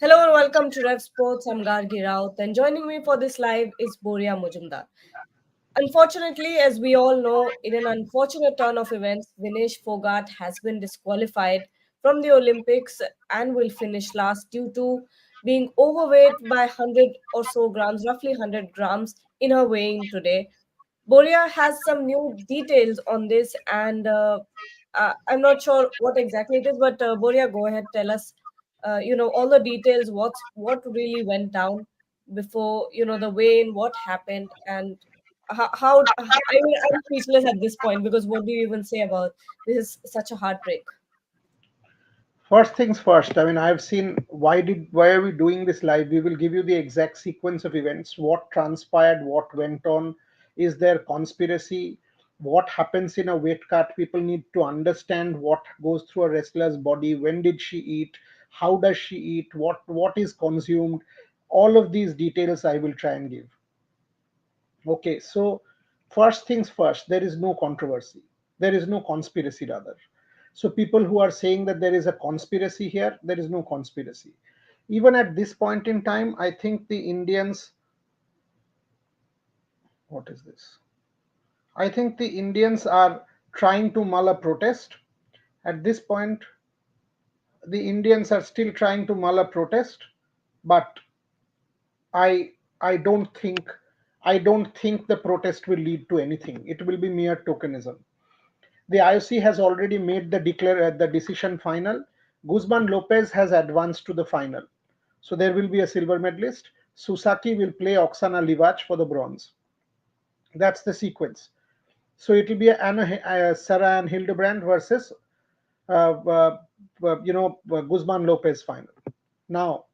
Hello and welcome to Rev Sports. I'm Gargi Raut, and joining me for this live is Boria Mujumdar. Unfortunately, as we all know, in an unfortunate turn of events, Vinesh Phogat has been disqualified from the Olympics and will finish last due to being overweight by 100 or so grams, roughly 100 grams, in her weighing today. Boria has some new details on this, and I'm not sure what exactly it is, but Boria, go ahead, tell us, all the details. What really went down before, the weigh-in, what happened, and I mean, I'm speechless at this point because what do you even say about this? Is such a heartbreak. First things first. I mean, I've seen why are we doing this live? We will give you the exact sequence of events, what transpired, what went on, is there conspiracy, what happens in a weight cut. People need to understand what goes through a wrestler's body, when did she eat, how does she eat, what is consumed. All of these details I will try and give. Okay, so first things first, there is no controversy. There is no conspiracy, rather. So, people who are saying that there is a conspiracy here, there is no conspiracy. Even at this point in time, I think the Indians, what is this? I think the Indians are trying to mull a protest. At this point, the Indians are still trying to mull a protest, but I I don't think the protest will lead to anything. It will be mere tokenism. The IOC has already made the decision final. Guzman Lopez has advanced to the final, so there will be a silver medalist. Susaki will play Oksana Livac for the bronze. That's the sequence. So it will be Sarah and Hildebrand versus Guzman Lopez final. Now,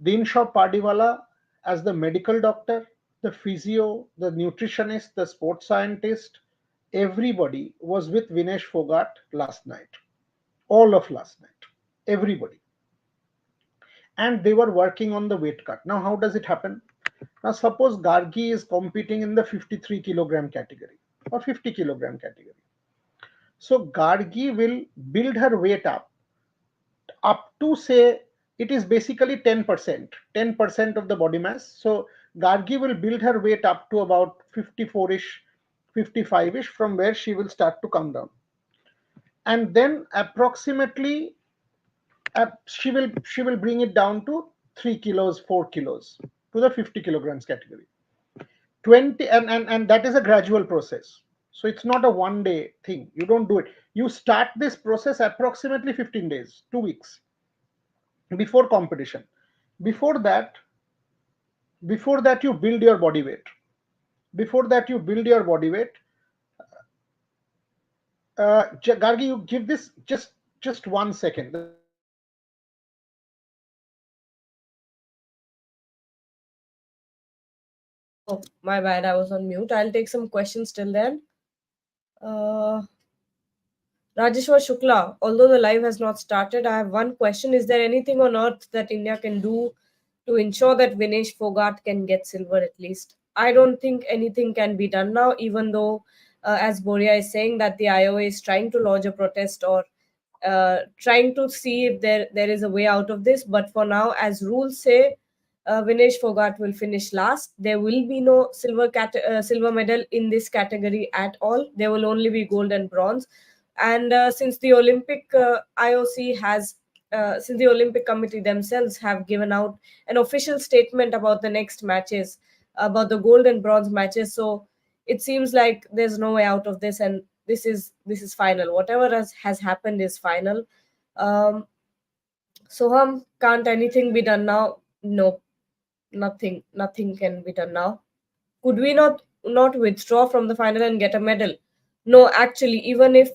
Dinshaw Padiwala as the medical doctor, the physio, the nutritionist, the sports scientist, everybody was with Vinesh Phogat last night. All of last night. Everybody. And they were working on the weight cut. Now, how does it happen? Now, suppose Gargi is competing in the 53 kilogram category or 50 kilogram category. So, Gargi will build her weight up to, say, it is basically 10% of the body mass. So Gargi will build her weight up to about 54ish, 55ish, from where she will start to come down, and then approximately she will bring it down to 3 kilos, 4 kilos, to the 50 kilograms category. 20, and that is a gradual process. So it's not a one day thing. You don't do it. You start this process approximately 15 days, 2 weeks before competition. Before that, you build your body weight. Before that, you build your body weight. Gargi, you give this just 1 second. There's a lot of background noise. Oh, my bad, I was on mute. I'll take some questions till then. Uh, Rajeshwar Shukla, although the live has not started, I have one question. Is there anything on earth that India can do to ensure that Vinesh Phogat can get silver at least? I don't think anything can be done now, even though, as Boria is saying, that the IOA is trying to lodge a protest or trying to see if there is a way out of this. But for now, as rules say, Vinesh Phogat will finish last. There will be no silver medal in this category at all. There will only be gold and bronze. And since the Olympic IOC has since the Olympic Committee themselves have given out an official statement about the next matches, about the gold and bronze matches, so it seems like there's no way out of this, and this is final. Whatever has happened is final. Um, Soham, can't anything be done now? No, nothing can be done now. Could we not withdraw from the final and get a medal? No, actually, even if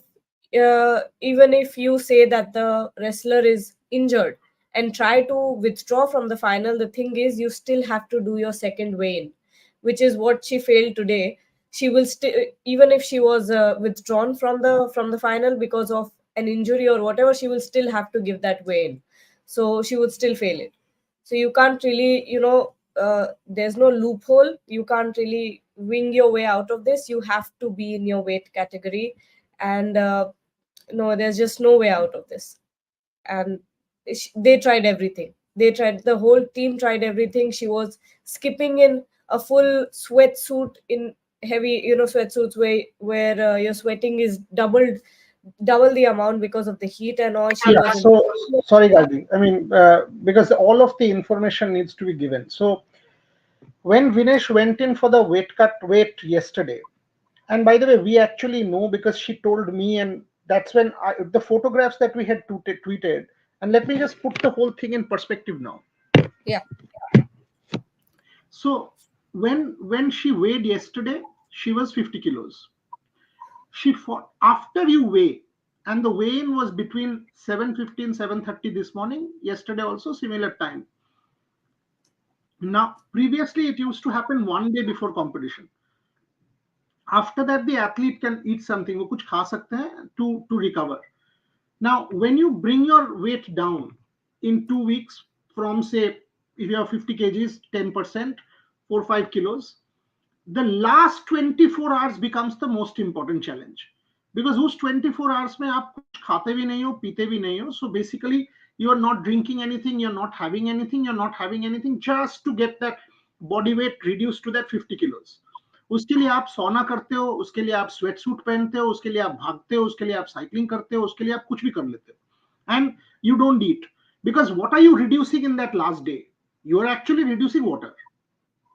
you say that the wrestler is injured and try to withdraw from the final, the thing is you still have to do your second weigh-in, which is what she failed today. She will still, even if she was withdrawn from the final because of an injury or whatever, she will still have to give that weigh-in, so she would still fail it. So you can't really, there's no loophole. You can't really wing your way out of this. You have to be in your weight category, and no, there's just no way out of this. And they tried everything. They tried, the whole team tried everything. She was skipping in a full sweatsuit, in heavy, sweatsuits where your sweating is double the amount because of the heat and all. She Yeah. was in. So sorry, Gadi. I mean, because all of the information needs to be given. So when Vinesh went in for the weight yesterday, and by the way, we actually know because she told me, and that's when the photographs that we had tweeted. And let me just put the whole thing in perspective now. Yeah. So when she weighed yesterday, she was 50 kilos. She fought after you weigh, and the weigh-in was between 7:15, 7:30 this morning. Yesterday also similar time. Now previously it used to happen one day before competition. After that the athlete can eat something, वो कुछ खा सकते हैं to recover. Now when you bring your weight down in 2 weeks from, say, if you have 50 kgs, 10%, 4 5 kilos, the last 24 hours becomes the most important challenge, because उस 24 hours में आप कुछ खाते भी नहीं हो, पीते भी नहीं हो. So basically you are not drinking anything, you're not having anything, you're not having anything, just to get that body weight reduced to that 50 kilos. उसके लिए आप सोना करते हो, उसके लिए आप स्वेट सूट पहनते हो, उसके लिए आप भागते हो, उसके लिए आप साइकिलिंग करते हो, उसके लिए आप कुछ भी कर लेते हो. And you don't eat, because what are you reducing in that last day? You are actually reducing water.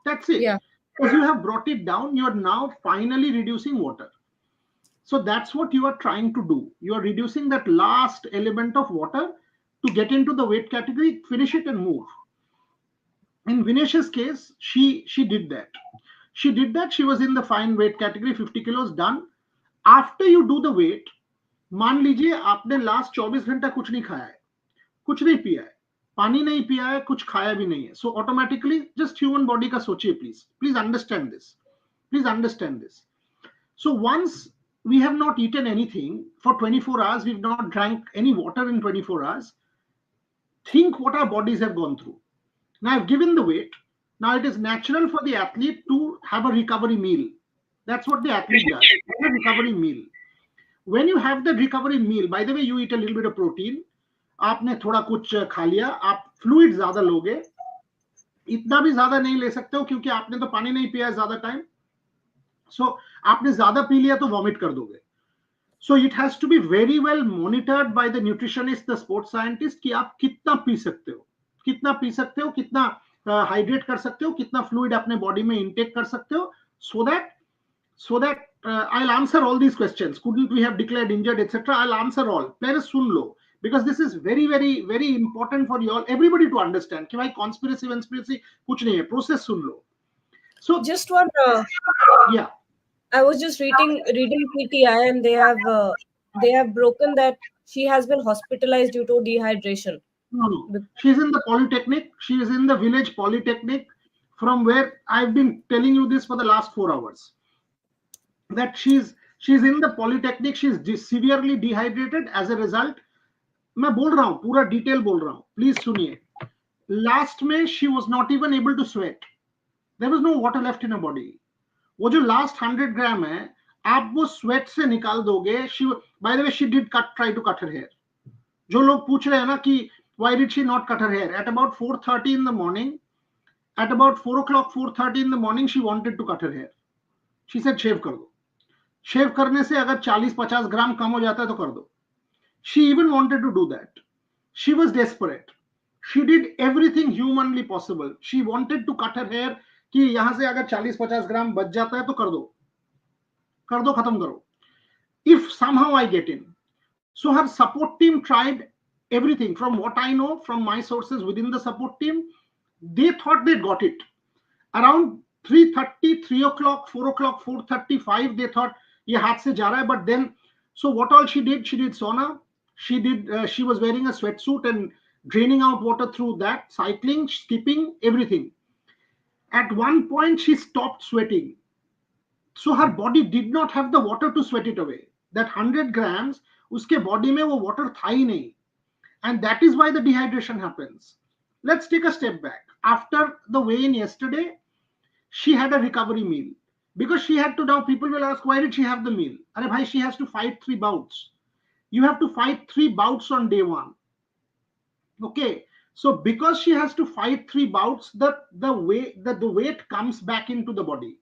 That's it. Yeah. Because you have brought it down, you are now finally reducing water. So that's what you are trying to do. You are reducing that last element of water to get into the weight category, finish it, and move. In Vinesh's case, she did that. She did that. She was in the fine weight category, 50 kilos, done. After you do the weight, मान लीजिए आपने last 24 घंटा कुछ नहीं खाया है, कुछ नहीं पिया है, पानी नहीं पिया है, कुछ खाया भी नहीं है. So automatically just human body का सोचिए, please please understand this, please understand this. So once we have not eaten anything for 24 hours, we've not drank any water in 24 hours, think what our bodies have gone through. Now I've given the weight. Now it is natural for the athlete to have a recovery meal. That's what the athlete does. Have a recovery meal. When you have the recovery meal, by the way, you eat a little bit of protein. आपने थोड़ा कुछ खा लिया, आप fluid ज्यादा लोगे. इतना भी ज्यादा नहीं ले सकते हो क्योंकि आपने तो पानी नहीं पिया ज्यादा टाइम. सो आपने ज्यादा पी लिया तो वॉमिट कर दोगे. So it has to be very well monitored by the nutritionist, the sports scientist, कि आप कितना पी सकते हो, कितना पी सकते हो, कितना हाइड्रेट कर सकते हो, कितना फ्लूइड अपने बॉडी में इनटेक कर सकते हो, so that I'll answer all these questions. Couldn't we have declared injured, etc.? I'll answer all. पहले सुन लो, because this is very very very important for you all, everybody to understand कि भाई conspiracy कुछ नहीं है, process soon low. So Just one. yeah. I was just reading PTI, and they have broken that she has been hospitalized due to dehydration. No, no. She's in the Polytechnic. She is in the village Polytechnic, from where I've been telling you this for the last 4 hours. That she's in the Polytechnic. She's severely dehydrated as a result. मैं बोल रहा हूँ, पूरा detail बोल रहा हूँ, please सुनिए. Last में she was not even able to sweat. There was no water left in her body. वो जो लास्ट 100 ग्राम है, आप वो स्वेट से निकाल दोगे. By the way, she did try to cut her hair. जो लोग पूछ रहे हैं ना कि why did she not cut her hair, at about 4:30 in the morning, at about 4 o'clock, 4:30 in the morning, she wanted to cut her hair. She said शेव कर दो. शेव करने से अगर 40-50 ग्राम कम हो जाता है तो कर दो. She even wanted to do that. She was desperate. She did everything humanly possible. She wanted to cut her hair कि यहां से अगर 40-50 ग्राम बच जाता है तो कर दो, खत्म करो. If somehow I get in. So her support team tried everything. From what I know from my sources within the support team, they thought they got it. Around 3:30, 3 o'clock, 4 o'clock, 4:35, they thought ye haath se ja raha hai. But then, so what all she did sauna. She was wearing a sweatsuit and draining out water through that, cycling, skipping, everything. At one point she stopped sweating. So her body did not have the water to sweat it away. That 100 grams, उसके body में वो water था ही नहीं. And that is why the dehydration happens. Let's take a step back. After the weigh-in yesterday, she had a recovery meal. Because she had to, now people will ask, why did she have the meal? Arey bhai, she has to fight 3 bouts. You have to fight 3 bouts on day 1. Okay. So because she has to fight 3 bouts, the weight comes back into the body.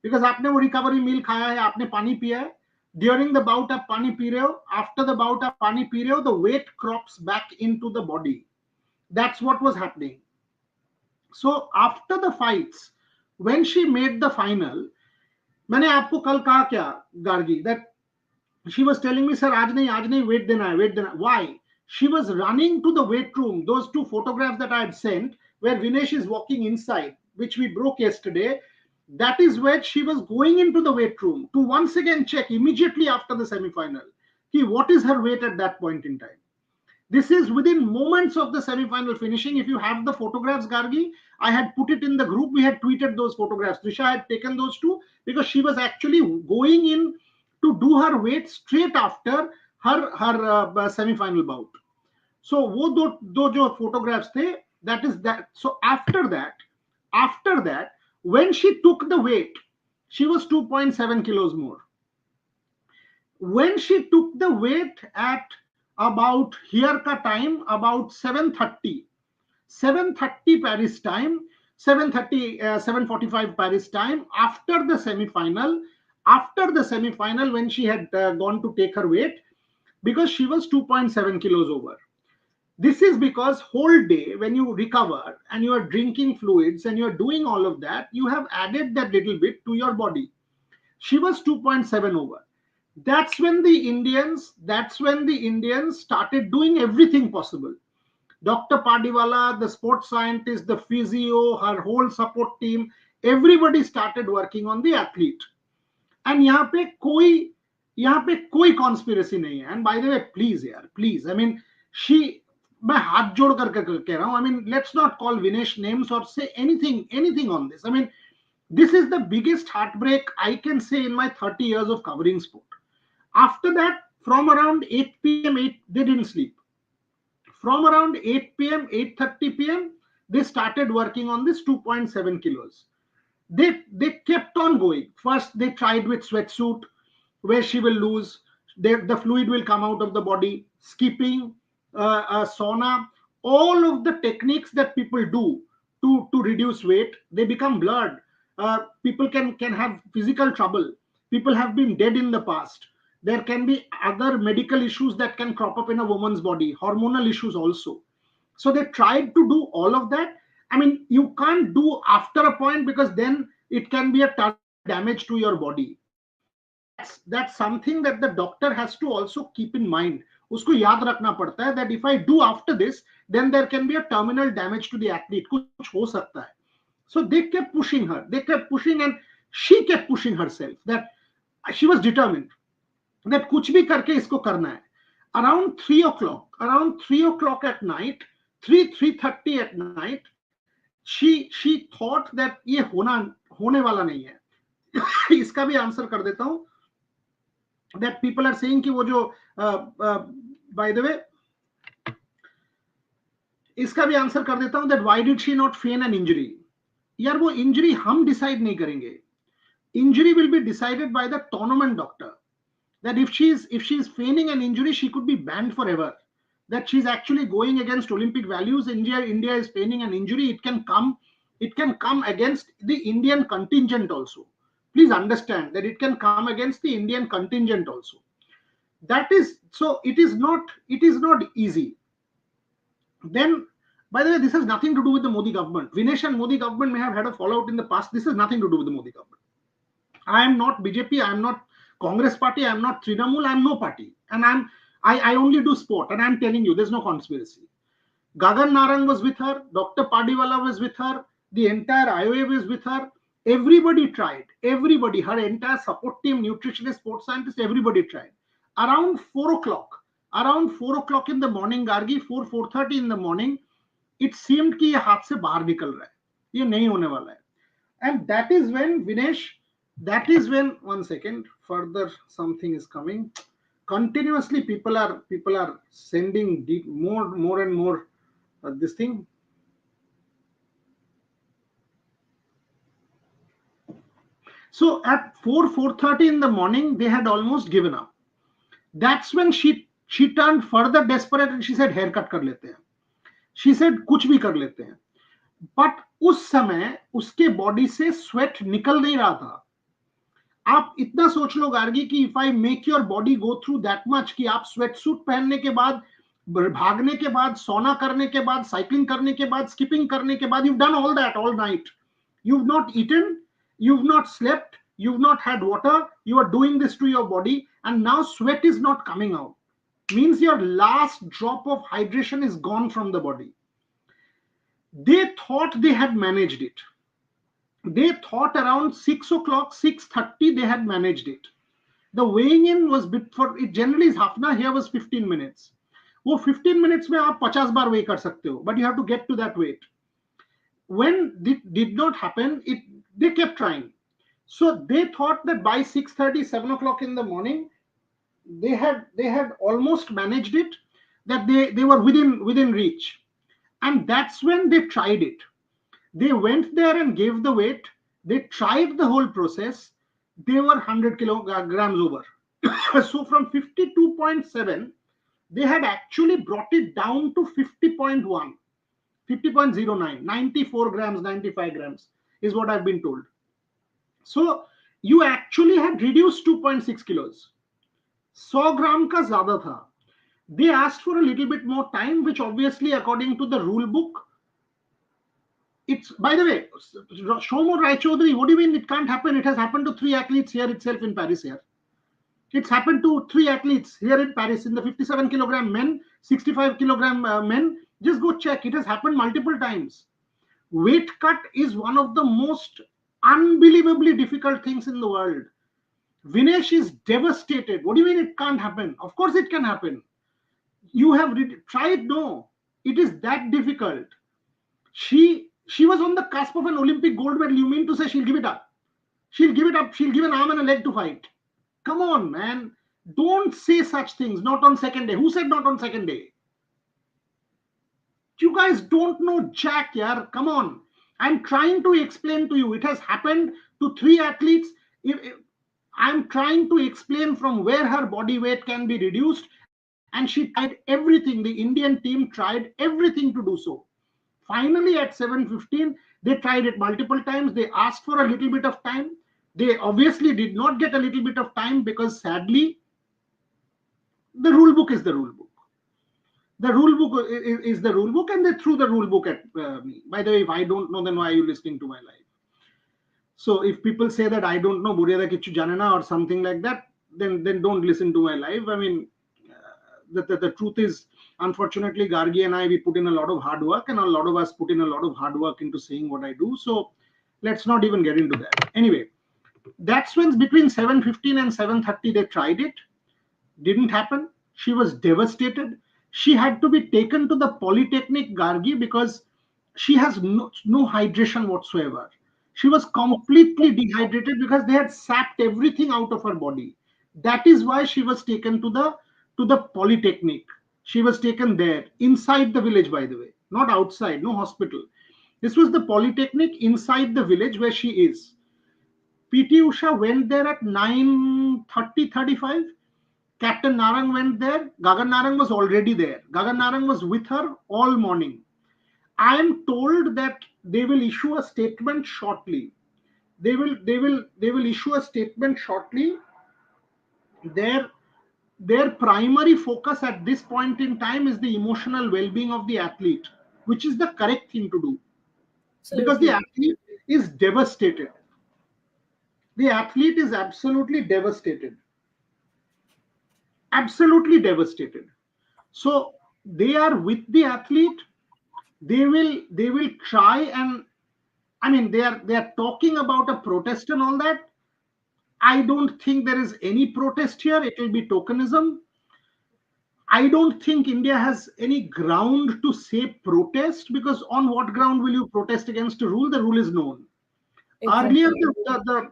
Because आपने वो recovery मील खाया है, आपने पानी पिया है, during the bought आप पानी पी रहे हो, आफ्टर द बाउट आप पानी पी रहे हो, the weight crops back into the body. That's what was happening. So after the fights, when she made the final, मैंने आपको कल कहा क्या Gargi, that she was telling me, sir, आज नहीं, wait देना है, wait देना. Why? She was running to the weight room. Those 2 photographs that I had sent, where Vinesh is walking inside, which we broke yesterday, that is where she was going into the weight room to once again check immediately after the semi-final. What is her weight at that point in time? This is within moments of the semi-final finishing. If you have the photographs, Gargi, I had put it in the group. We had tweeted those photographs. Trisha had taken those two because she was actually going in to do her weight straight after her semi-final bout. So वो दो जो photographs थे, that is that. So after that, when she took the weight, she was 2.7 kilos more. When she took the weight at about here ka time, about 7:30 Paris time, 7:30 7:45 Paris time, after the semi-final, when she had gone to take her weight, because she was 2.7 kilos over. This is because whole day when you recover and you are drinking fluids and you are doing all of that, you have added that little bit to your body. She was 2.7 over. That's when the Indians started doing everything possible. Dr. Padiwala, the sports scientist, the physio, her whole support team, everybody started working on the athlete. And यहाँ पे कोई conspiracy नहीं है. And by the way, please, I mean, मैं हाथ जोड़ कर कह रहा हूँ. I mean, let's not call Vinesh names or say anything on this. I mean, this is the biggest heartbreak I can say in my 30 years of covering sport. After that, from around 8 p.m., they didn't sleep. From around 8 p.m., 8:30 p.m., they started working on this 2.7 kilos. They kept on going. First, they tried with sweatsuit, where she will lose. The fluid will come out of the body. Skipping, sauna, all of the techniques that people do to reduce weight, they become blurred. People can have physical trouble. People have been dead in the past. There can be other medical issues that can crop up in a woman's body, hormonal issues also. So they tried to do all of that. I mean, you can't do after a point, because then it can be a terminal damage to your body. That's something that the doctor has to also keep in mind. उसको याद रखना पड़ता है that if I do after this, then there can be a terminal damage to the athlete. कुछ हो सकता है. So they kept pushing her. They kept pushing, and she kept pushing herself. That she was determined that कुछ भी करके इसको करना है. Around 3 o'clock at night, 3:30 at night, she thought that ये होने वाला नहीं है. इसका भी आंसर कर देता हूं. That people are saying कि वो जो by the way, इसका भी आंसर कर देता हूं, that why did she not feign an injury? यार वो इंजरी हम डिसाइड नहीं करेंगे. Injury will be decided by the tournament doctor. That if she is feigning an injury, she could be banned forever. That she's actually going against Olympic values. India is feigning an injury. It can come against the Indian contingent also. Please understand that it can come against the Indian contingent also. That is so. It is not easy. Then, by the way, this has nothing to do with the Modi government. Vinesh and Modi government may have had a fallout in the past. This has nothing to do with the Modi government. I am not BJP. I am not Congress party. I am not Trinamool. I am no party. And I only do sport. And I am telling you, there's no conspiracy. Gagan Narang was with her. Dr. Padiwala was with her. The entire IOA was with her. Everybody tried. Everybody, her entire support team, nutritionist, sports scientist, everybody tried. Around 4 o'clock in the morning, Gargi, 4:30 in the morning, it seemed कि ये हाथ से बाहर निकल रहा है. ये नहीं होने वाला है. And that is when Vinesh, one second, further something is coming. Continuously people are sending deep, more and more this thing. So at 4:30 in the morning, they had almost given up. That's when she turned further desperate and she said, haircut kar lete hain. She said कुछ भी कर लेते हैं. But उस समय उसके body से sweat निकल नहीं रहा था. आप इतना सोच लो गार्गी कि if I make your body go through that much कि आप स्वेट सूट पहनने के बाद, भागने के बाद, सोना करने के बाद, साइकिलिंग करने के बाद, स्किपिंग करने के बाद, you've done all that all night, you've not eaten, you've not slept, you've not had water, you are doing this to your body, and now sweat is not coming out, means your last drop of hydration is gone from the body. They thought they had managed it. They thought around 6 o'clock, 6:30 they had managed it. The weighing in was bit for it generally is half an hour, here was 15 minutes. वो 15 minutes में आप 50 बार weigh कर सकते हो, but you have to get to that weight. When it did not happen, they kept trying. So they thought that by 6:30, 7 o'clock in the morning, they had almost managed it, that they were within reach. And that's when they tried it. They went there and gave the weight. They tried the whole process. They were 100 kilograms over. So from 52.7, they had actually brought it down to 50.1, 50.09, 94 grams, 95 grams is what I've been told. So you actually had reduced 2.6 kilos. 100 gram ka zyada tha. They asked for a little bit more time, which obviously, according to the rule book, it's, by the way, Shomo Rai Chaudhary, what do you mean it can't happen? It has happened to 3 athletes here itself in Paris here. It's happened to 3 athletes here in Paris in the 57 kilogram men, 65 kilogram men. Just go check. It has happened multiple times. Weight cut is one of the most unbelievably difficult things in the world. Vinesh is devastated. What do you mean it can't happen? Of course it can happen. You have tried? No. It is that difficult. She was on the cusp of an Olympic gold medal. You mean to say she'll give it up? She'll give it up. She'll give an arm and a leg to fight. Come on, man. Don't say such things. Not on second day. Who said not on second day? You guys don't know jack, yaar. Come on. I'm trying to explain to you. It has happened to 3 athletes. I'm trying to explain from where her body weight can be reduced, and she tried everything. The Indian team tried everything to do so. Finally, at 7:15, they tried it multiple times. They asked for a little bit of time. They obviously did not get a little bit of time because, sadly, the rule book is the rule book. The rule book is the rule book, and they threw the rule book at me. By the way, if I don't know, then why are you listening to my life? So if people say that I don't know Buryada Kichu Janana or something like that, then don't listen to my life. I mean, the truth is, unfortunately, Gargi and I, we put in a lot of hard work, and a lot of us put in a lot of hard work into saying what I do. So let's not even get into that. Anyway, that's when between 7:15 and 7:30 they tried it. Didn't happen. She was devastated. She had to be taken to the Polytechnic Gargi because she has no hydration whatsoever. She was completely dehydrated because they had sapped everything out of her body. That is why she was taken to the Polytechnic. She was taken there, inside the village, by the way, not outside, no hospital. This was the Polytechnic inside the village where she is. PT Usha went there at 9:30, 35. Captain Narang went there. Gagan Narang was already there. Gagan Narang was with her all morning. I am told that they will issue a statement shortly. They will issue a statement shortly. Their their primary focus at this point in time is the emotional well-being of the athlete, which is the correct thing to do, because the Absolutely. athlete is devastated. The athlete is absolutely devastated. Absolutely devastated. So they are with the athlete. They will try, and I mean they are talking about a protest and all that. I don't think there is any protest here. It will be tokenism. I don't think India has any ground to say protest, because on what ground will you protest against a rule? The rule is known. Earlier, Exactly.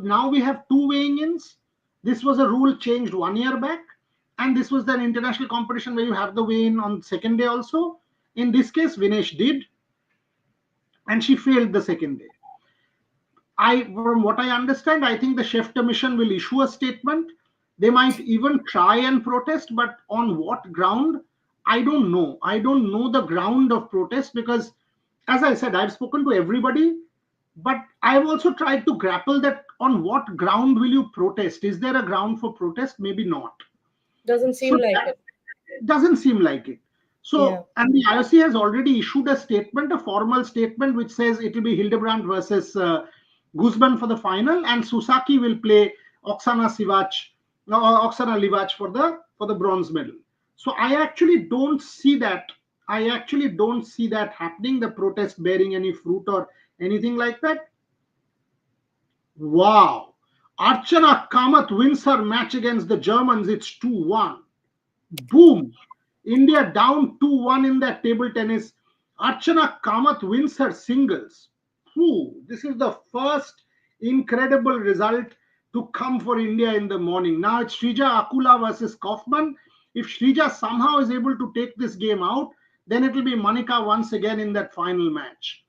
now we have two weighing ins. This was a rule changed 1 year back, and this was an international competition where you have the weigh in on second day also. In this case, Vinesh did, and she failed the second day. From what I understand, I think the chef de mission will issue a statement. They might even try and protest, but on what ground? I don't know. I don't know the ground of protest because, as I said, I've spoken to everybody, but I've also tried to grapple that on what ground will you protest? Is there a ground for protest? Maybe not. Doesn't So seem like that it. doesn't seem like it. Yeah. So, and the IOC has already issued a statement, a formal statement, which says it will be Hildebrandt versus Guzman for the final, and Susaki will play Oksana Sivac, no, Oksana Livac for the bronze medal. So, I actually don't see that. I actually don't see that happening. The protest bearing any fruit or anything like that. Wow! Archana Kamath wins her match against the Germans. It's 2-1. Boom! India down 2-1 in that table tennis. Archana Kamath wins her singles. This is the first incredible result to come for India in the morning. Now it's Shrija Akula versus Kaufman. If Shrija somehow is able to take this game out, then it will be Manika once again in that final match.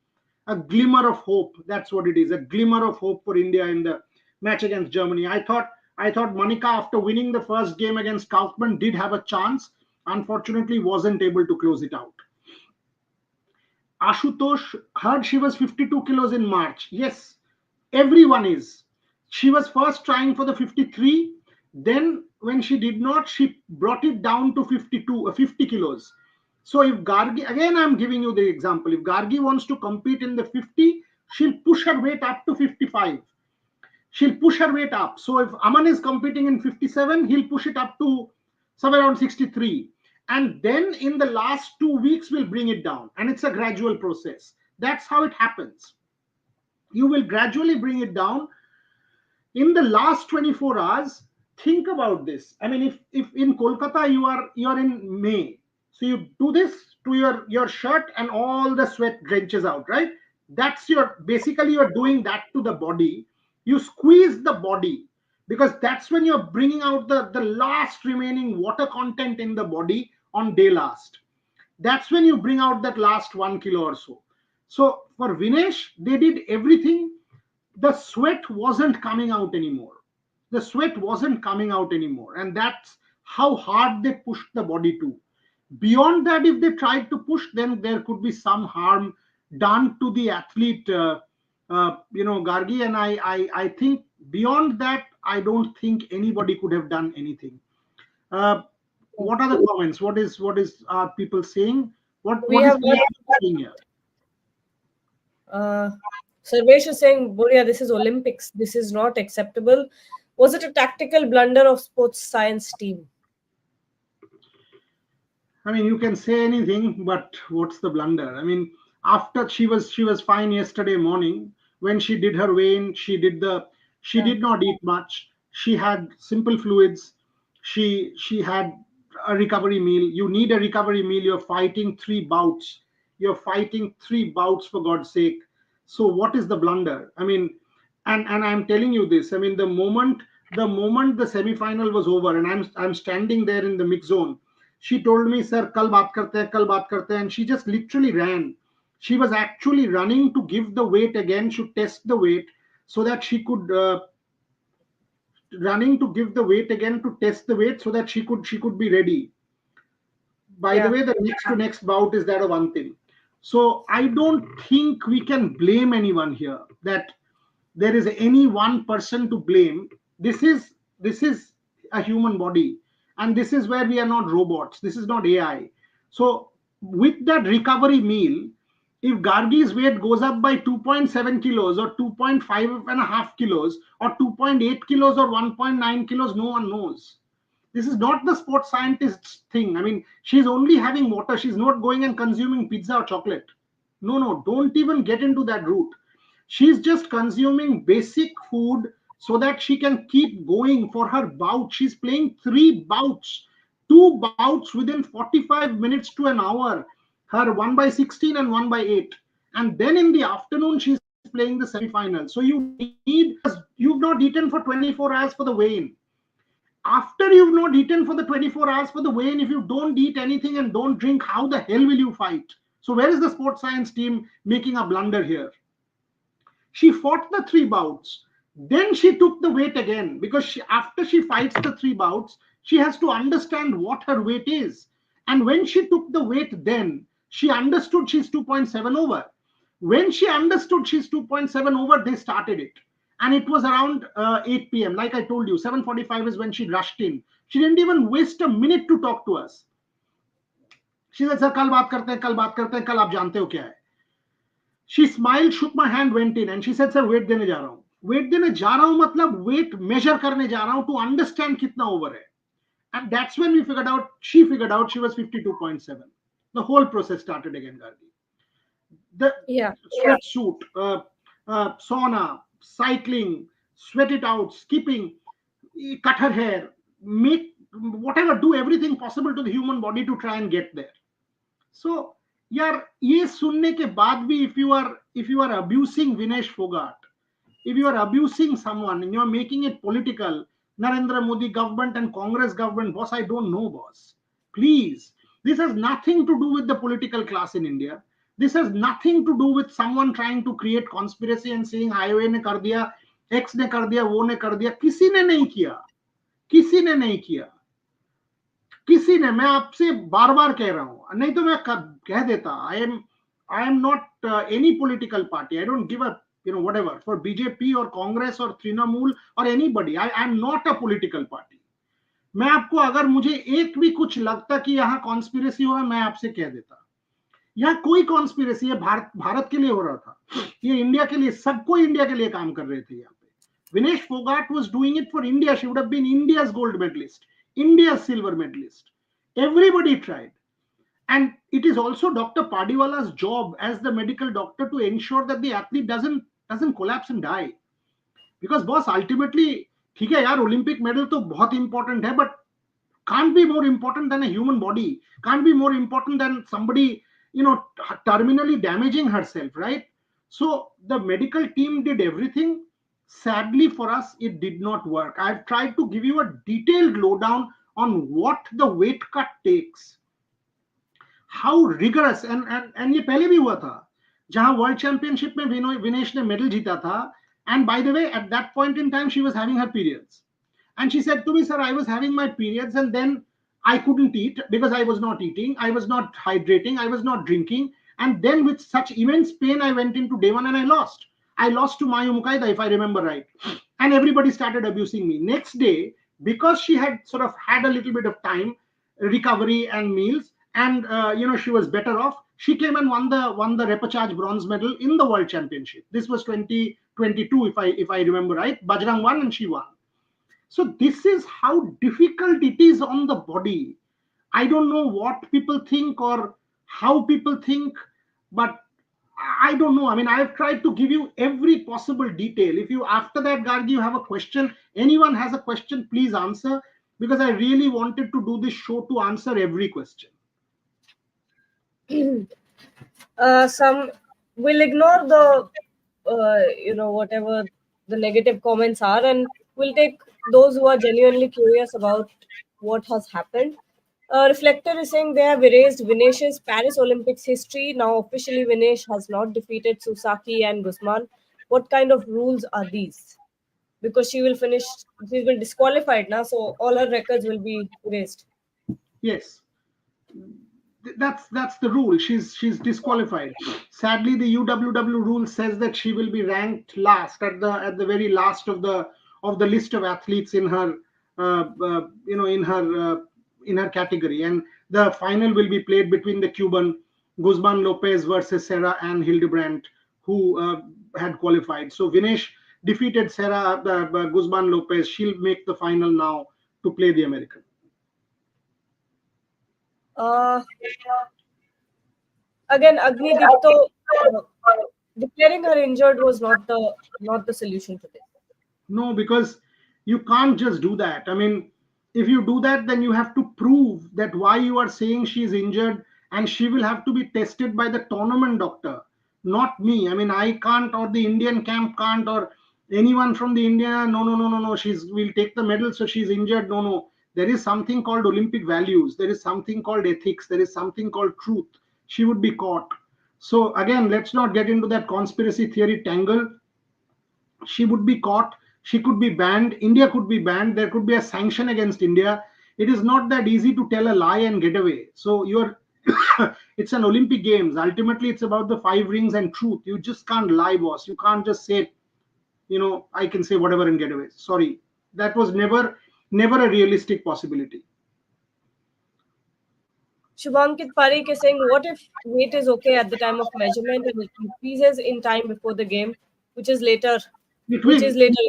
A glimmer of hope. That's what it is. A glimmer of hope for India in the match against Germany. I thought Manika, after winning the first game against Kaufman, did have a chance. Unfortunately, wasn't able to close it out. Ashutosh heard she was 52 kilos in March. Yes, everyone is. She was first trying for the 53. Then, when she did not, she brought it down to 52, 50 kilos. So, if Gargi, again, I'm giving you the example. If Gargi wants to compete in the 50, she'll push her weight up to 55. She'll push her weight up. So, if Aman is competing in 57, he'll push it up to somewhere around 63. And then in the last 2 weeks, we'll bring it down. And it's a gradual process. That's how it happens. You will gradually bring it down in the last 24 hours. Think about this. I mean, if in Kolkata you're in May, so you do this to your shirt and all the sweat drenches out, right? That's your, basically you're doing that to the body. You squeeze the body because that's when you're bringing out the last remaining water content in the body on day last. That's when you bring out that last 1 kilo or so. So for Vinesh, they did everything. The sweat wasn't coming out anymore. The sweat wasn't coming out anymore. And that's how hard they pushed the body to. Beyond that, if they tried to push, then there could be some harm done to the athlete, Gargi. And I think beyond that, I don't think anybody could have done anything. Uh, what are the comments? What is are people saying? We What is have AI one. saying here? Uh, Sarvesh is saying, Boria, this is Olympics. This is not acceptable. Was it a tactical blunder of sports science team? I mean, you can say anything, but what's the blunder? I mean, after she was fine yesterday morning when she did her weigh-in. She Yeah. did not eat much. She had simple fluids. She had a recovery meal. You need a recovery meal. You're fighting 3 bouts. You're fighting 3 bouts, for God's sake. So what is the blunder? I mean, and I'm telling you this. I mean, the moment the semi-final was over, and I'm standing there in the mix zone, she told me, sir, kal baat karte hain, and she just literally ran. She was actually running to give the weight again, to test the weight, so that she could running to give the weight again, to test the weight, so that she could be ready. By the Yeah. way, the next bout is that of Antim. So I don't think we can blame anyone here, that there is any one person to blame. This is a human body, and this is where we are not robots. This is not AI. So with that recovery meal, if Gargi's weight goes up by 2.7 kilos or 2.5 and a half kilos or 2.8 kilos or 1.9 kilos, no one knows. This is not the sports scientist's thing. I mean, she's only having water. She's not going and consuming pizza or chocolate. No, no, don't even get into that route. She's just consuming basic food so that she can keep going for her bout. She's playing 3 bouts, 2 bouts within 45 minutes to an hour. Her 1 by 16 and 1 by 8. And then in the afternoon, she's playing the semi-final. So you've not eaten for 24 hours for the weigh-in. After you've not eaten for the 24 hours for the weigh-in, if you don't eat anything and don't drink, how the hell will you fight? So where is the sports science team making a blunder here? She fought the 3 bouts. Then she took the weight again, because after she fights the 3 bouts, she has to understand what her weight is. And when she took the weight, then she understood she's 2.7 over. When she understood she's 2.7 over, they started it. And it was around 8 p.m. Like I told you, 7:45 is when she rushed in. She didn't even waste a minute to talk to us. She said, sir, कल बात करते हैं, कल बात करते हैं, कल आप जानते हो क्या है. She smiled, shook my hand, went in, and she said, sir, weight देने जा रहा हूँ. Weight देने जा रहा हूँ मतलब weight measure करने जा रहा हूँ to understand कितना over है. And that's when she figured out she was 52.7. The whole process started again, Gargi. The Yeah. sweatsuit, sauna, cycling, sweat it out, skipping, cut her hair, make whatever, do everything possible to the human body to try and get there. So, यार ये सुनने के बाद भी if you are abusing Vinesh Phogat, if you are abusing someone and you are making it political, Narendra Modi government and Congress government, boss, I don't know, boss. Please, this has nothing to do with the political class in India. This has nothing to do with someone trying to create conspiracy and saying highway ने कर दिया, X ने कर दिया, वो ने कर दिया. किसी ने नहीं किया, किसी ने नहीं किया, किसी ने. मैं आपसे बार बार कह रहा हूं, नहीं तो मैं कह देता. I am not any political party. I don't give a whatever for BJP or Congress or Trinamool or anybody. I am not a political party. मैं आपको अगर मुझे एक भी कुछ लगता कि यहाँ कॉन्स्पिरेसी हो रहा है, मैं आपसे कह देता. यहाँ कोई कॉन्स्पिरेसी है, भारत के लिए हो रहा था, ये इंडिया के लिए, सबको इंडिया के लिए काम कर रहे थे. यहाँ पे Vinesh Phogat was doing it for India. She would have been India's gold medalist, India's silver medalist. Everybody tried. And it is also Dr. Padiwala's job as the medical doctor to ensure that the athlete doesn't collapse and die. Because boss, ultimately, ठीक है यार, Olympic medal तो बहुत important है, but can't be more important than a human body. Can't be more important than somebody, terminally damaging herself, right? So the medical team did everything. Sadly for us, it did not work. I've tried to give you a detailed lowdown on what the weight cut takes. How rigorous, and ये पहले भी हुआ था जहां world championship में विनेश ने medal जीता था. And by the way, at that point in time, she was having her periods. And she said to me, sir, I was having my periods and then I couldn't eat because I was not eating, I was not hydrating, I was not drinking. And then with such immense pain, I went into day one and I lost. I lost to Mayu Mukaida, if I remember right. And everybody started abusing me. Next day, because she had sort of had a little bit of time, recovery and meals, and she was better off, she came and won the repechage bronze medal in the world championship. This was 2022, if I remember right. Bajrang won and she won. So this is how difficult it is on the body. I don't know what people think or how people think, but I don't know. I mean, I've tried to give you every possible detail. If you, after that, Gargi, you have a question, anyone has a question, please answer, because I really wanted to do this show to answer every question. Some will ignore the whatever the negative comments are, and we'll take those who are genuinely curious about what has happened. Reflector is saying they have erased Vinesh's Paris Olympics history. Now officially Vinesh has not defeated Susaki and Guzman. What kind of rules are these? Because she will be disqualified now, so all her records will be erased. Yes, that's the rule. She's disqualified. Sadly, the UWW rule says that she will be ranked last, at the very last of the list of athletes in her in her category, and the final will be played between the Cuban Guzman Lopez versus Serra and Hildebrandt, who had qualified. So Vinesh defeated Serra, Guzman Lopez. She'll make the final now to play the American. Again, Agni Dipto, declaring her injured was not the solution to this. No, because you can't just do that. I mean, if you do that, then you have to prove that why you are saying she is injured, and she will have to be tested by the tournament doctor, not me. I mean, I can't, or the Indian camp can't, or anyone from the India. No. We'll take the medal, so she's injured. No. There is something called Olympic values. There is something called ethics. There is something called truth. She would be caught. So again, let's not get into that conspiracy theory tangle. She would be caught. She could be banned. India could be banned. There could be a sanction against India. It is not that easy to tell a lie and get away. So you're it's an Olympic Games. Ultimately, it's about the five rings and truth. You just can't lie, boss. You can't just say, I can say whatever and get away. Sorry, that was never a realistic possibility. Shubhankit Parikh is saying, what if weight is okay at the time of measurement and it increases in time before the game, which is later, It which will. is later?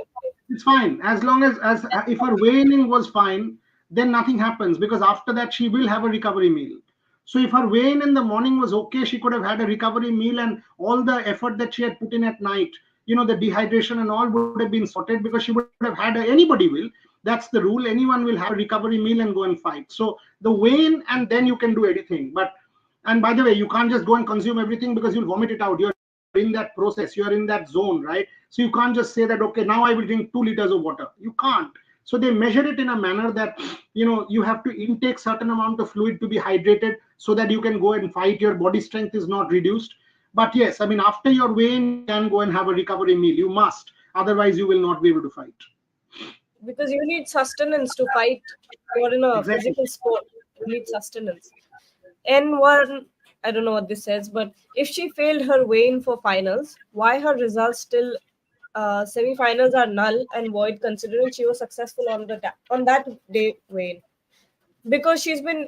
It's fine as long as if her weigh-in was fine, then nothing happens, because after that she will have a recovery meal. So if her weigh-in in the morning was okay, she could have had a recovery meal, and all the effort that she had put in at night, the dehydration and all would have been sorted, because she would have had anybody will. That's the rule. Anyone will have a recovery meal and go and fight. So the weigh-in, and then you can do anything. And by the way, you can't just go and consume everything, because you'll vomit it out. You're in that process, you're in that zone, right? So you can't just say that, okay, now I will drink 2 liters of water. You can't. So they measure it in a manner that, you have to intake certain amount of fluid to be hydrated, so that you can go and fight. Your body strength is not reduced. But yes, I mean, after your weigh-in, you can go and have a recovery meal. You must. Otherwise, you will not be able to fight. Because you need sustenance to fight. You're in a Exactly. physical sport. You need sustenance. N1, I don't know what this says, but if she failed her weigh-in for finals, why her results still semi-finals are null and void considering she was successful on on that day weigh-in? Because she's been,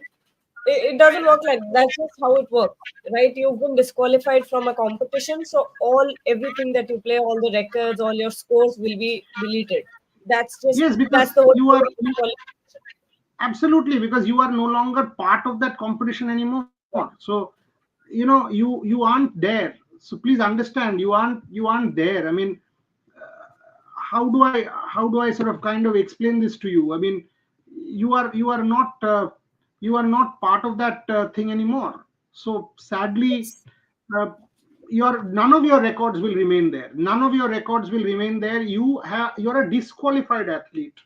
it doesn't work like that. That's just how it works, right? You've been disqualified from a competition, so everything that you play, all the records, all your scores will be deleted. Yes, That's because the whole you point are of disqualification. absolutely, because you are no longer part of that competition anymore. So you aren't there. So please understand, you aren't there. I mean, how do I sort of kind of explain this to you? I mean, you are not part of that thing anymore. So sadly, Yes. uh, your none of your records will remain there. None of your records will remain there. You're a disqualified athlete.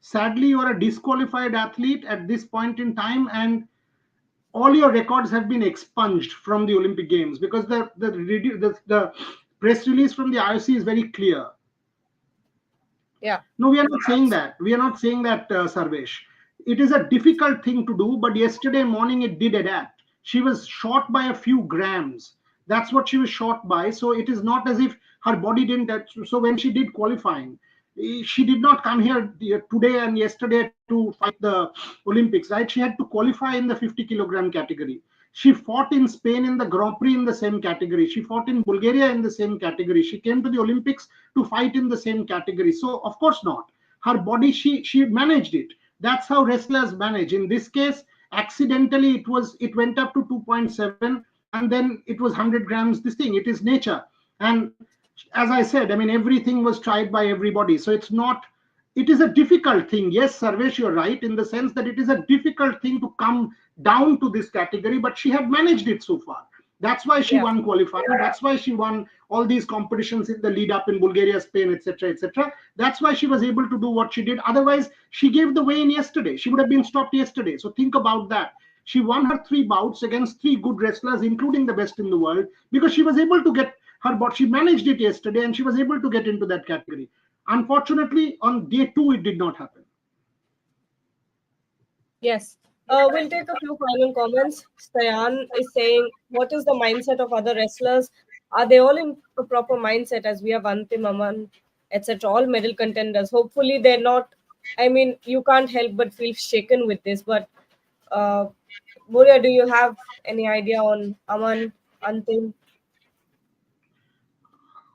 Sadly, you are a disqualified athlete at this point in time, and all your records have been expunged from the Olympic Games, because the press release from the IOC is very clear. Yeah. No, we are not saying that. We are not saying that, Sarvesh. It is a difficult thing to do, but yesterday morning it did adapt. She was short by a few grams. That's what she was short by. So it is not as if her body didn't. So when she did qualifying, she did not come here today and yesterday to fight the Olympics, right? She had to qualify in the 50 kilogram category. She fought in Spain in the Grand Prix in the same category. She fought in Bulgaria in the same category. She came to the Olympics to fight in the same category. So of course not. Her body, she managed it. That's how wrestlers manage. In this case, accidentally it went up to 2.7, and then it was 100 grams. This thing, it is nature. And as I said, I mean, everything was tried by everybody. So it's not. It is a difficult thing. Yes, Sarvesh, you're right in the sense that it is a difficult thing to come down to this category, but she had managed it so far. That's why she Yeah. won qualifying. That's why she won all these competitions in the lead up in Bulgaria, Spain, etc., etc. That's why she was able to do what she did. Otherwise, she gave the way in yesterday. She would have been stopped yesterday. So think about that. She won her three bouts against three good wrestlers, including the best in the world, because she was able to get her bot. She managed it yesterday, and she was able to get into that category. Unfortunately, on day two, it did not happen. Yes. We'll take a few final comments. Sayan is saying, what is the mindset of other wrestlers? Are they all in a proper mindset as we have Antim, Aman, etc., all medal contenders? Hopefully, they're not. I mean, you can't help but feel shaken with this. But, uh, Moria, do you have any idea on Aman, Antim?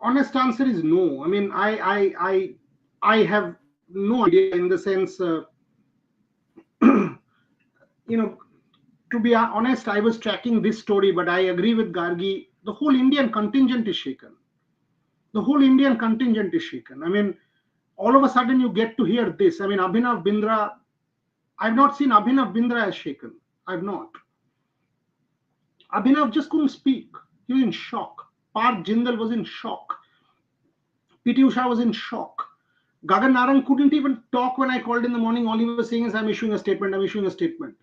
Honest answer is no. I mean, I have no idea in the sense, you know, to be honest, I was tracking this story, but I agree with Gargi. The whole Indian contingent is shaken. The whole Indian contingent is shaken. I mean, all of a sudden you get to hear this. I mean, Abhinav Bindra, I've not seen Abhinav Bindra as shaken. I've not. Abhinav just couldn't speak. He was in shock. Parth Jindal was in shock. PT Usha was in shock. Gagan Narang couldn't even talk when I called in the morning. All he was saying is, I'm issuing a statement, I'm issuing a statement.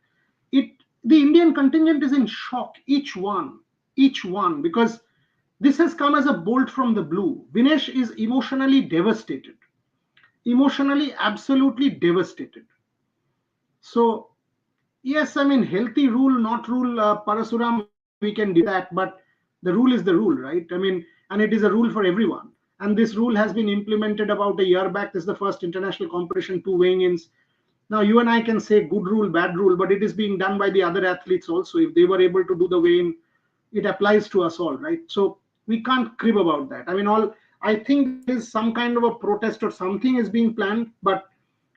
It The Indian contingent is in shock, each one, because this has come as a bolt from the blue. Vinesh is emotionally devastated, emotionally absolutely devastated. So yes, I mean, healthy rule, not rule, Parasuram, we can debate that, but the rule is the rule, right? I mean, and it is a rule for everyone. And this rule has been implemented about a year back. This is the first international competition, two weighing ins. Now, you and I can say good rule, bad rule, but it is being done by the other athletes also. If they were able to do the weigh in, it applies to us all, right? So we can't crib about that. I mean, all I think there is some kind of a protest or something is being planned, but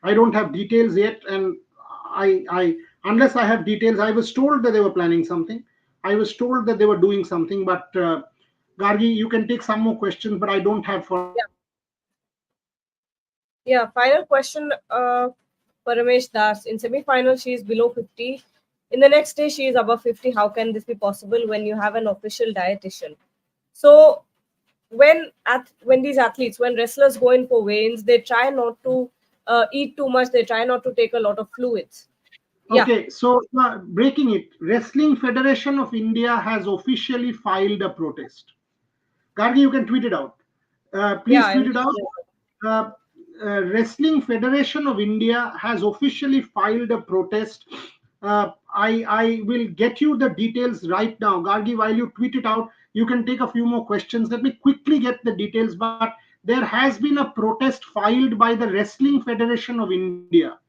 I don't have details yet, and I unless I have details, I was told that they were planning something. I was told that they were doing something, but Gargi, you can take some more questions, but I don't have for Yeah. now. Yeah, final question, Paramesh Das. In semi-final, she is below 50. In the next day, she is above 50. How can this be possible when you have an official dietitian? So when these athletes, when wrestlers go in for weigh-ins, they try not to eat too much. They try not to take a lot of fluids. Yeah, Okay, so breaking it, Wrestling Federation of India has officially filed a protest. Gargi, you can tweet it out. yeah, Please tweet I'm it out. Uh, Wrestling Federation of India has officially filed a protest. I will get you the details right now. Gargi, while you tweet it out, you can take a few more questions. Let me quickly get the details. But there has been a protest filed by the Wrestling Federation of India.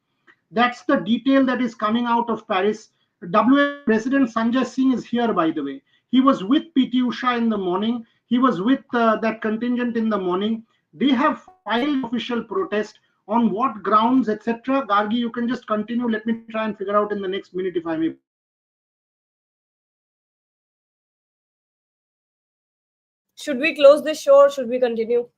That's the detail that is coming out of Paris. WF President Sanjay Singh is here, by the way. He was with PT Usha in the morning. He was with that contingent in the morning. They have filed an official protest. On what grounds, etc. Gargi, you can just continue. Let me try and figure out in the next minute, if I may, please. Should we close this show or should we continue?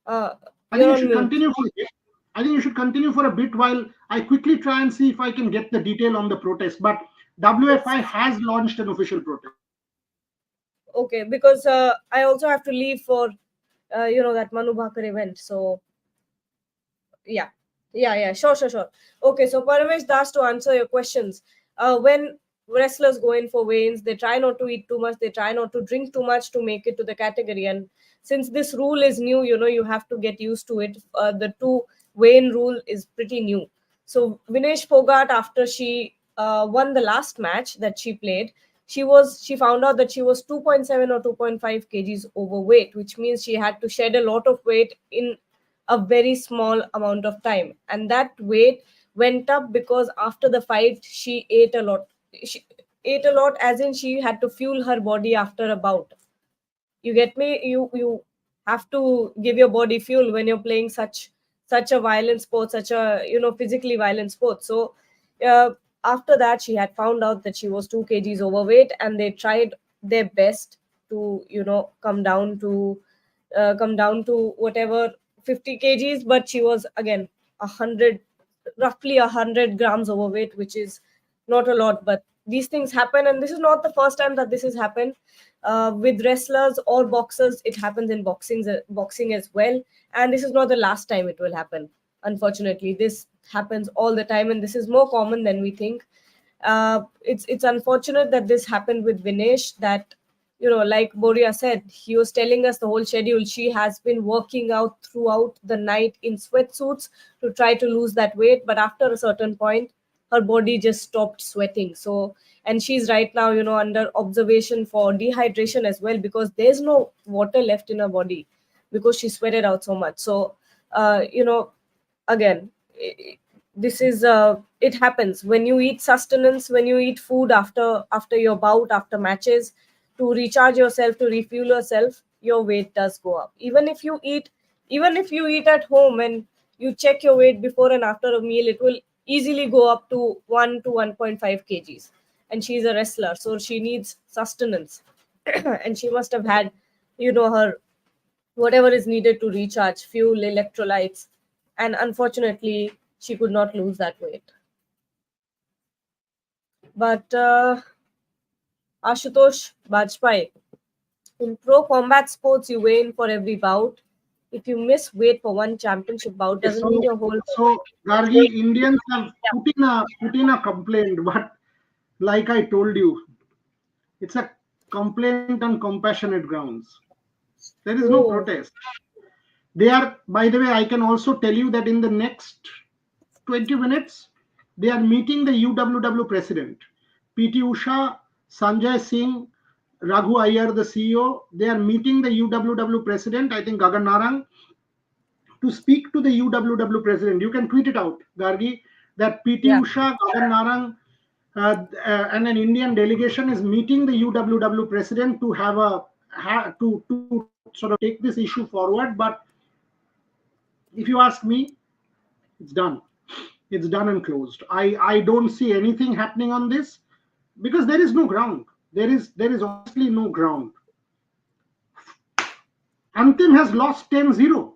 Uh, I think you're you on should mute. continue for a bit. I think you should continue for a bit while I quickly try and see if I can get the detail on the protest. But Yes. WFI has launched an official protest. Okay, because I also have to leave for that Manu Bhaker event. So yeah, yeah, sure. Okay, so Paramesh Das, to answer your questions, when wrestlers go in for weigh-ins, they try not to eat too much, they try not to drink too much to make it to the category. And since this rule is new, you have to get used to it. The two weigh-in rule is pretty new. So Vinesh Phogat, after she won the last match that she played, she found out that she was 2.7 or 2.5 kgs overweight, which means she had to shed a lot of weight in a very small amount of time, and that weight went up because after the fight she ate a lot. She ate a lot, as in she had to fuel her body after a bout. You get me? You have to give your body fuel when you're playing such a violent sport, such a physically violent sport. So uh, after that, she had found out that she was 2 kgs overweight, and they tried their best to come down to whatever 50 kgs, but she was again 100, roughly 100 grams overweight, which is not a lot. But these things happen, and this is not the first time that this has happened with wrestlers or boxers. It happens in boxing as well, and this is not the last time it will happen. Unfortunately, this happens all the time, and this is more common than we think. It's unfortunate that this happened with Vinesh. That like Boria said, he was telling us the whole schedule. She has been working out throughout the night in sweatsuits to try to lose that weight, but after a certain point, her body just stopped sweating. So, and she's right now, under observation for dehydration as well, because there's no water left in her body because she sweated out so much. So, again, this is it happens when you eat sustenance, when you eat food after your bout, after matches, to recharge yourself, to refuel yourself. Your weight does go up, even if you eat at home and you check your weight before and after a meal. It will easily go up to 1 to 1.5 kgs. And she's a wrestler, so she needs sustenance. And she must have had her whatever is needed to recharge, fuel, electrolytes. And unfortunately, she could not lose that weight. But Ashutosh Bajpai, in pro combat sports, you weigh in for every bout. If you miss weight for one championship bout, Okay, doesn't mean your whole so weight. Gargi, Indians have put in a complaint, but like I told you, it's a complaint on compassionate grounds. There is no Oh, protest. They are, by the way, I can also tell you that in the next 20 minutes, they are meeting the UWW president, PT Usha, Sanjay Singh, Raghu Iyer, the CEO. They are meeting the UWW president, I think Gagan Narang, to speak to the UWW president. You can tweet it out, Gargi, that PT Yeah. Usha, Gagan Narang, and an Indian delegation is meeting the UWW president to have to sort of take this issue forward. But if you ask me, it's done. It's done and closed. I don't see anything happening on this because there is no ground. There is honestly no ground. Antim has lost 10-0.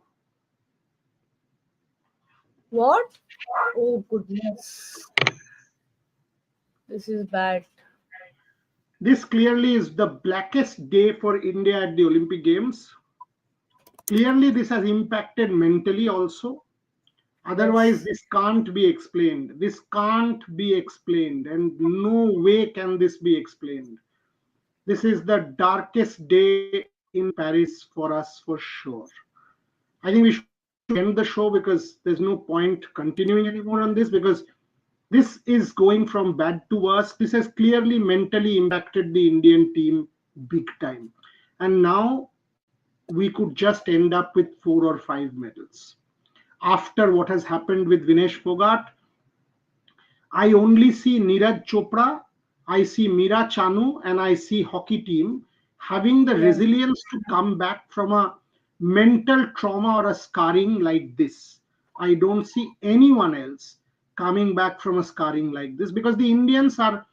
What? Oh goodness. This is bad. This clearly is the blackest day for India at the Olympic Games. Clearly, this has impacted mentally also. Otherwise, Yes. this can't be explained. This can't be explained, and no way can this be explained. This is the darkest day in Paris for us for sure. I think we should end the show because there's no point continuing anymore on this because this is going from bad to worse. This has clearly mentally impacted the Indian team big time. And now we could just end up with 4 or 5 medals. After what has happened with Vinesh Phogat, I only see Neeraj Chopra, I see Meera Chanu, and I see hockey team having the Yeah. resilience to come back from a mental trauma or a scarring like this. I don't see anyone else coming back from a scarring like this because the Indians are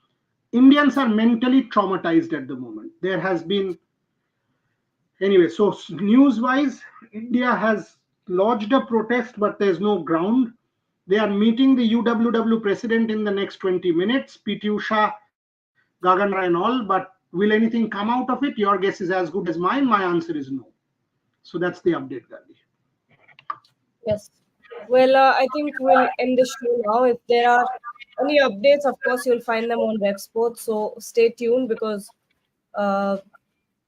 mentally traumatized at the moment. There has been anyway. So news wise, India has lodged a protest, but there's no ground. They are meeting the UWW president in the next 20 minutes, PT Usha, Gagan Nara, and all. But will anything come out of it? Your guess is as good as mine. My answer is no. So that's the update, Gandhi. Yes. Well, I think we'll end the show now. If there are any updates, of course, you'll find them on Web Sports. So stay tuned because uh,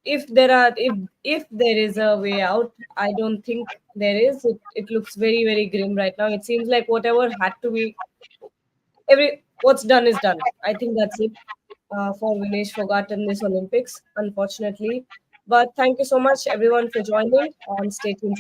if there is a way out, I don't think there is. It looks very very grim right now. It seems like whatever had to be every what's done is done. I think that's it for Vinesh Phogat in this Olympics, unfortunately. But thank you so much everyone for joining and stay tuned for